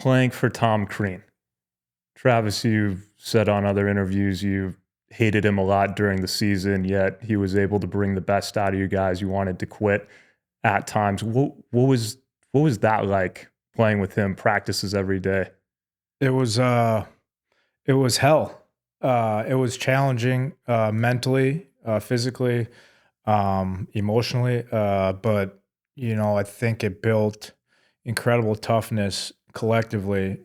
playing for Tom Crean. Travis, you've said on other interviews you hated him a lot during the season, yet he was able to bring the best out of you guys. You wanted to quit at times. What was that like playing with him, practices every day? It was it was hell. It was challenging mentally, physically, emotionally. But I think it built incredible toughness collectively,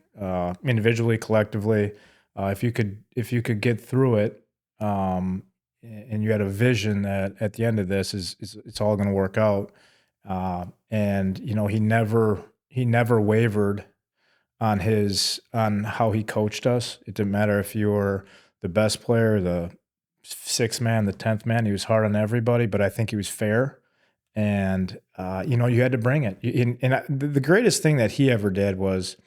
individually, collectively. If you could get through it, and you had a vision that at the end of this is it's all going to work out. And he never wavered on how he coached us. It didn't matter if you were the best player, the sixth man, the 10th man. He was hard on everybody, but I think he was fair. And you had to bring it. The greatest thing that he ever did was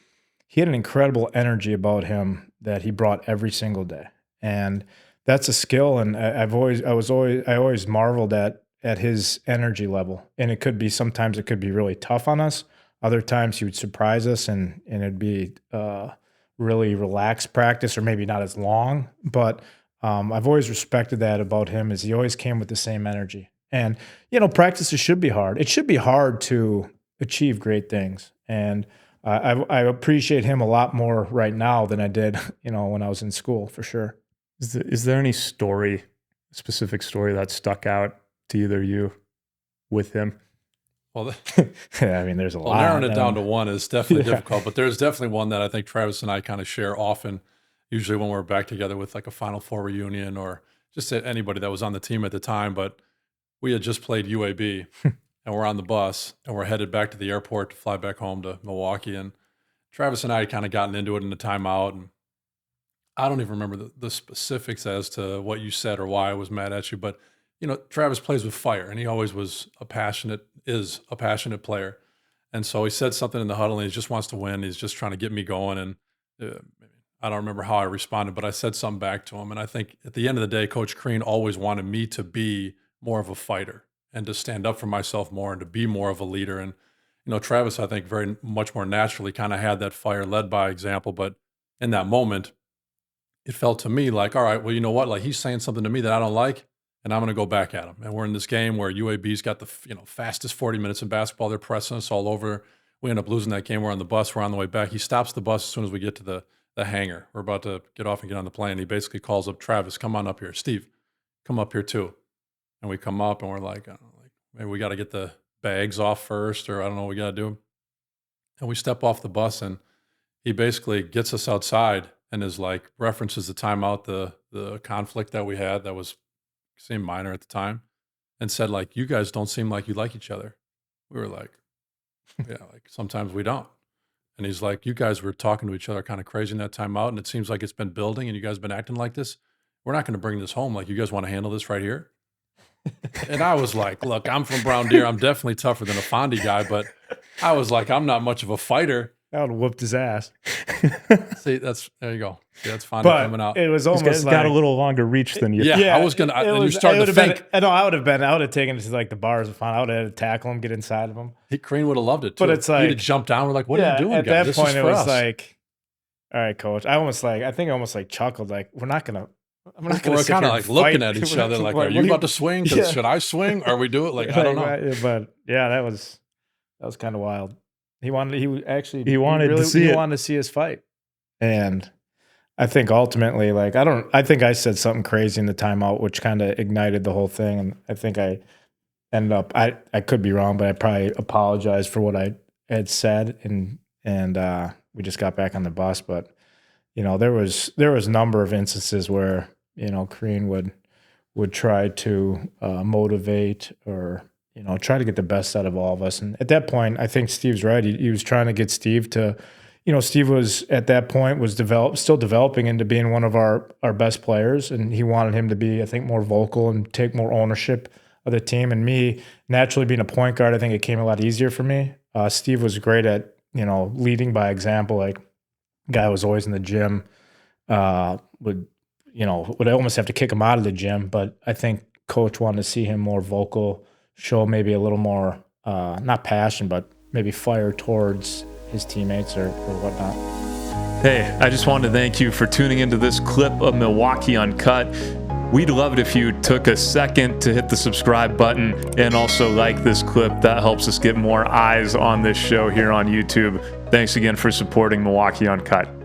he had an incredible energy about him that he brought every single day, and that's a skill. And I always marveled at his energy level. And sometimes it could be really tough on us. Other times he would surprise us, and it'd be really relaxed practice, or maybe not as long. But I've always respected that about him, is he always came with the same energy. And practices should be hard. It should be hard to achieve great things. And I appreciate him a lot more right now than I did, when I was in school, for sure. Is there any specific story that stuck out to either you with him? Well, Yeah, I mean, there's a lot. narrowing it down to one is definitely difficult, but there's definitely one that I think Travis and I kind of share often, usually when we're back together with like a Final Four reunion or just anybody that was on the team at the time. But we had just played UAB and we're on the bus and we're headed back to the airport to fly back home to Milwaukee. And Travis and I had kind of gotten into it in the timeout. And I don't even remember the specifics as to what you said or why I was mad at you, but Travis plays with fire, and he always is a passionate player. And so he said something in the huddle, and he just wants to win. He's just trying to get me going. And I don't remember how I responded, but I said something back to him. And I think at the end of the day, Coach Crean always wanted me to be more of a fighter and to stand up for myself more and to be more of a leader. And, Travis, I think very much more naturally kind of had that fire, led by example. But in that moment, it felt to me like, all right, well, you know what? Like, he's saying something to me that I don't like, and I'm going to go back at him. And we're in this game where UAB's got the fastest 40 minutes in basketball. They're pressing us all over. We end up losing that game. We're on the bus. We're on the way back. He stops the bus as soon as we get to the hangar. We're about to get off and get on the plane. He basically calls up Travis, come on up here. Steve, come up here too. And we come up, and we're like, maybe we got to get the bags off first, or I don't know what we got to do. And we step off the bus, and he basically gets us outside and is like, references the timeout, the conflict that we had that was seemed minor at the time, and said, like, you guys don't seem like you like each other. We were like, yeah, like sometimes we don't. And he's like, you guys were talking to each other kind of crazy in that timeout, and it seems like it's been building, and you guys been acting like this. We're not going to bring this home. Like, you guys want to handle this right here? And I was like, look, I'm from Brown Deer. I'm definitely tougher than a Fondy guy, but I was like, I'm not much of a fighter. I would have whooped his ass. See, there you go. See, that's Fondy coming out. It was almost got a little longer reach than you. Yeah, I was gonna. And you started to think. I would have taken it to like the bars of fun. I would have had to tackle him, get inside of him. Crean would have loved it too. But it's like, he'd have jumped down. We're like, what are you doing, at guys? that This point, is it for was us. like, all right, coach. I think I almost like chuckled, like, we're not gonna. We're kind of like looking at each other, like, are you about to swing? Because should I swing? Or we do it? Like, I don't know. But yeah, that was kind of wild. He wanted to see us fight. And I think ultimately, like, I think I said something crazy in the timeout, which kind of ignited the whole thing. And I think I ended up, I could be wrong, but I probably apologized for what I had said. And we just got back on the bus. But, there was a number of instances where, Crean would try to motivate or, try to get the best out of all of us. And at that point, I think Steve's right. He was trying to get Steve to, Steve was at that point still developing into being one of our best players. And he wanted him to be, I think, more vocal and take more ownership of the team. And me, naturally being a point guard, I think it came a lot easier for me. Steve was great at, leading by example. Like, guy was always in the gym, would almost have to kick him out of the gym. But I think coach wanted to see him more vocal, show maybe a little more, not passion, but maybe fire towards his teammates or whatnot. Hey, I just wanted to thank you for tuning into this clip of Milwaukee Uncut. We'd love it if you took a second to hit the subscribe button and also like this clip. That helps us get more eyes on this show here on YouTube. Thanks again for supporting Milwaukee Uncut.